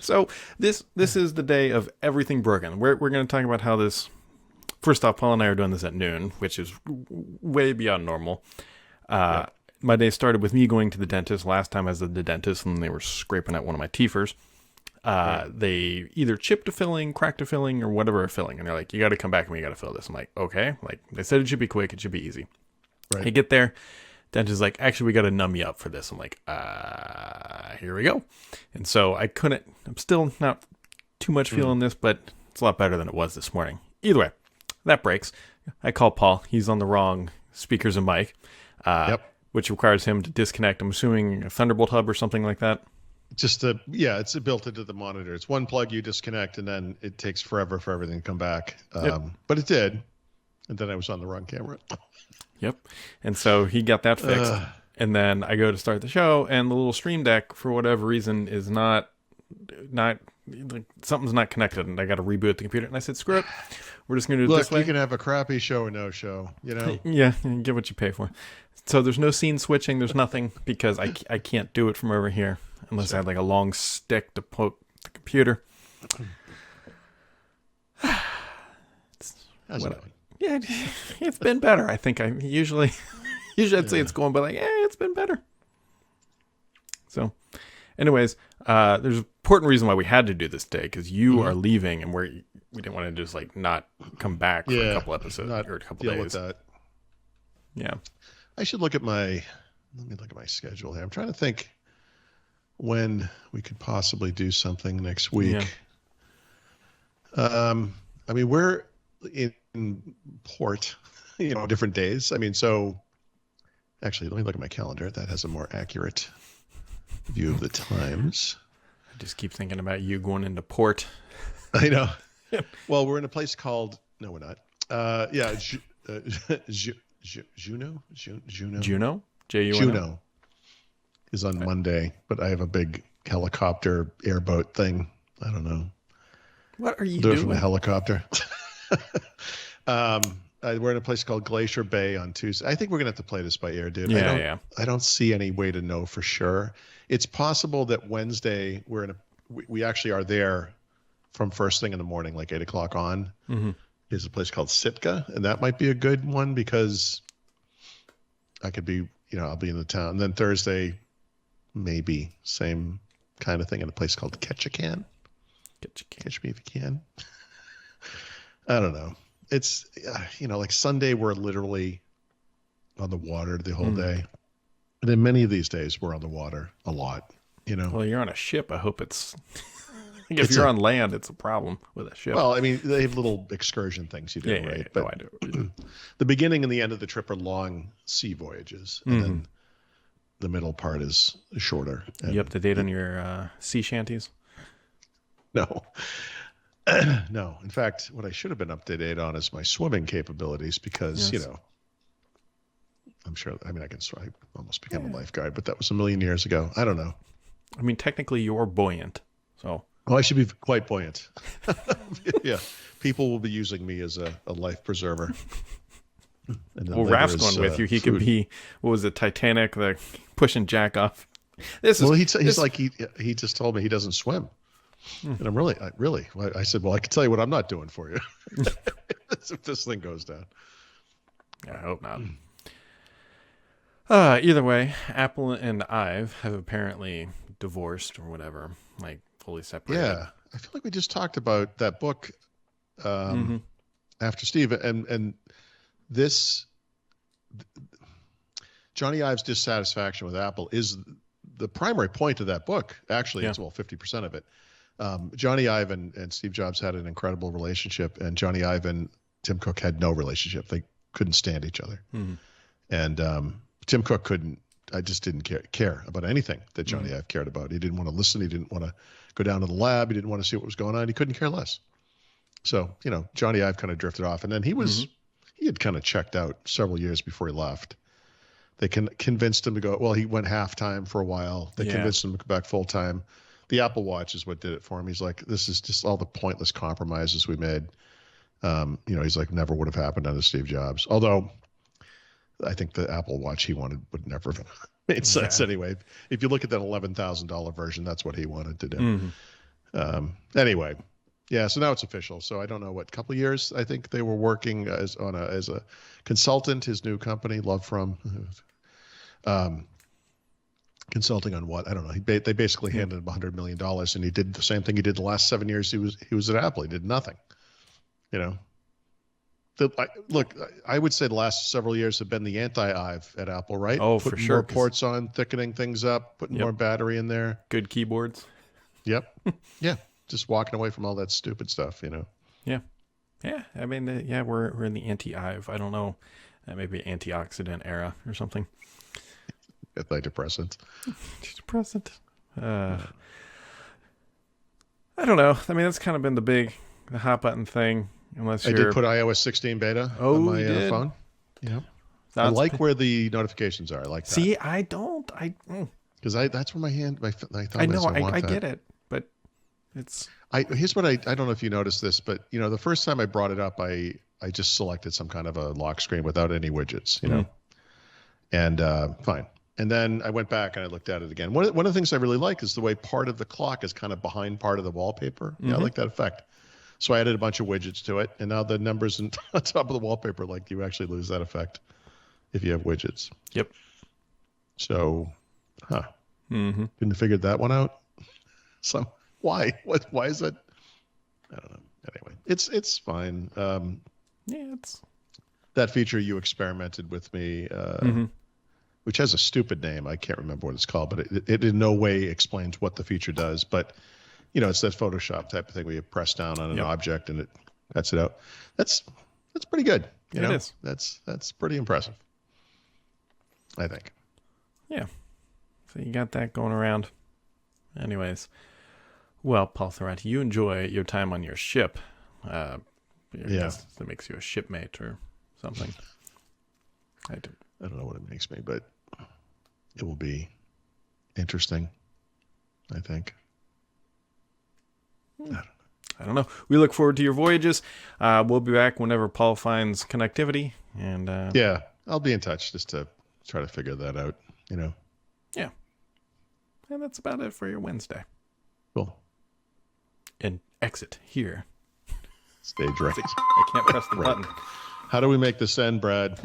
So this is the day of everything broken. We're going to talk about how this. First off, Paul and I are doing this at noon, which is way beyond normal. My day started with me going to the dentist. Last time I was at the dentist, and they were scraping at one of my teethers. They either chipped a filling, cracked a filling, or whatever a filling, and they're like, "You got to come back and we got to fill this." I'm like, "Okay." Like they said, it should be quick. It should be easy. Right. I get there. Dentist is like, "Actually, we got to numb you up for this." I'm like, here we go. And so I couldn't. I'm still not too much feeling this, but it's a lot better than it was this morning. Either way, that breaks. I call Paul. He's on the wrong speakers and mic, which requires him to disconnect. I'm assuming a Thunderbolt hub or something like that. It's built into the monitor. It's one plug you disconnect, and then it takes forever for everything to come back. But it did, and then I was on the wrong camera. Yep. And so he got that fixed. And then I go to start the show, and the little Stream Deck, for whatever reason, is not like, something's not connected, and I got to reboot the computer. And I said, screw it. We're just going to do it this way. You can have a crappy show or no show, you know? Yeah, you get what you pay for. So there's no scene switching. There's nothing, because I can't do it from over here unless I had like a long stick to poke the computer. Yeah, it's been better. I think usually I'd say it's going, but it's been better. So, anyways, there's an important reason why we had to do this day, because you are leaving, and we didn't want to just like not come back for a couple episodes or a couple days. With that. Yeah, I should let me look at my schedule here. I'm trying to think when we could possibly do something next week. I mean, we're in port, different days. I mean, so actually, let me look at my calendar. That has a more accurate view of the times. I just keep thinking about you going into port. I know. Well, we're in a place called, no, we're not. Juneau? Juneau? J-U-N-O? Juneau is on Monday, but I have a big helicopter airboat thing. I don't know. What are you Do it doing? from a helicopter. We're in a place called Glacier Bay on Tuesday. I think we're gonna have to play this by ear, dude. I don't see any way to know for sure. It's possible that Wednesday we actually are there from first thing in the morning, like 8 o'clock on. Is a place called Sitka, and that might be a good one because I could be, I'll be in the town. And then Thursday, maybe same kind of thing in a place called Ketchikan. Catch me if you can. I don't know. It's, like Sunday, we're literally on the water the whole day. And then many of these days, we're on the water a lot, Well, you're on a ship. I hope it's... if you're on land, it's a problem with a ship. Well, I mean, they have little excursion things you do, right? Yeah, I do. The beginning and the end of the trip are long sea voyages. And then the middle part is shorter. Are you up to date on your sea shanties? No. No. In fact, what I should have been up to date on is my swimming capabilities because, I'm sure, I can swim. I almost became a lifeguard, but that was a million years ago. I don't know. I mean, technically, you're buoyant, so... Oh, I should be quite buoyant. Yeah. People will be using me as a life preserver. Well, Raph's going with you. He could be, what was it, Titanic, the pushing Jack off. He just told me he doesn't swim. And I'm really, I said, well, I can tell you what I'm not doing for you. If this thing goes down. Yeah, I hope not. Either way, Apple and Ive have apparently divorced or whatever, like fully separated. Yeah. I feel like we just talked about that book after Steve and this Johnny Ive's dissatisfaction with Apple is the primary point of that book. Actually, it's 50% of it. Johnny Ive and Steve Jobs had an incredible relationship, and Johnny Ive and Tim Cook had no relationship. They couldn't stand each other. And Tim Cook just didn't care about anything that Johnny Ive cared about. He didn't want to listen. He didn't want to go down to the lab. He didn't want to see what was going on. He couldn't care less. So, Johnny Ive kind of drifted off. And then he had kind of checked out several years before he left. They convinced him to go, well, he went half-time for a while. They convinced him to go back full-time. The Apple Watch is what did it for him. He's like, this is just all the pointless compromises we made. He's like, never would have happened under Steve Jobs. Although I think the Apple Watch he wanted would never have made sense anyway. If you look at that $11,000 version, that's what he wanted to do. Anyway, yeah. So now it's official. So I don't know what couple years. I think they were working as a consultant. His new company, Love From, consulting on what I don't know. They basically handed him $100 million, and he did the same thing he did the last 7 years. He was at Apple. He did nothing. You know. Look, I would say the last several years have been the anti-Ive at Apple, right? Oh, for putting sure. More ports on, thickening things up, putting more battery in there. Good keyboards. Yep. Yeah. Just walking away from all that stupid stuff, you know. Yeah. Yeah. I mean, we're in the anti-Ive. I don't know. Maybe antioxidant era or something. Antidepressant. Antidepressant. I don't know. I mean, that's kind of been the hot button thing. Unless I did put iOS 16 beta on my phone. Yeah. I like where the notifications are. I like that. See, I don't. Because that's where my thumb I know. is. I get it, but it's. Here's what I don't know if you noticed this, but you know, the first time I brought it up, I just selected some kind of a lock screen without any widgets, you know, and fine. And then I went back and I looked at it again. One of the things I really like is the way part of the clock is kind of behind part of the wallpaper. Yeah, I like that effect. So I added a bunch of widgets to it, and now the numbers on top of the wallpaper, like you actually lose that effect if you have widgets. Yep. So, couldn't have figured that one out. So why? Why is that? I don't know. Anyway, it's fine. It's that feature you experimented with me, which has a stupid name. I can't remember what it's called, but it in no way explains what the feature does. But you know, it's that Photoshop type of thing where you press down on an object and it cuts it out. That's pretty good. You know? It is. That's pretty impressive, I think. Yeah. So you got that going around. Anyways, well, Paul Thurrott, you enjoy your time on your ship. That makes you a shipmate or something. I don't know what it makes me, but it will be interesting, I think. I don't know. We look forward to your voyages. We'll be back whenever Paul finds connectivity. And yeah, I'll be in touch just to try to figure that out, you know. Yeah. And that's about it for your Wednesday. Cool. And exit here. Stage right. I can't press the button. How do we make this end, Brad?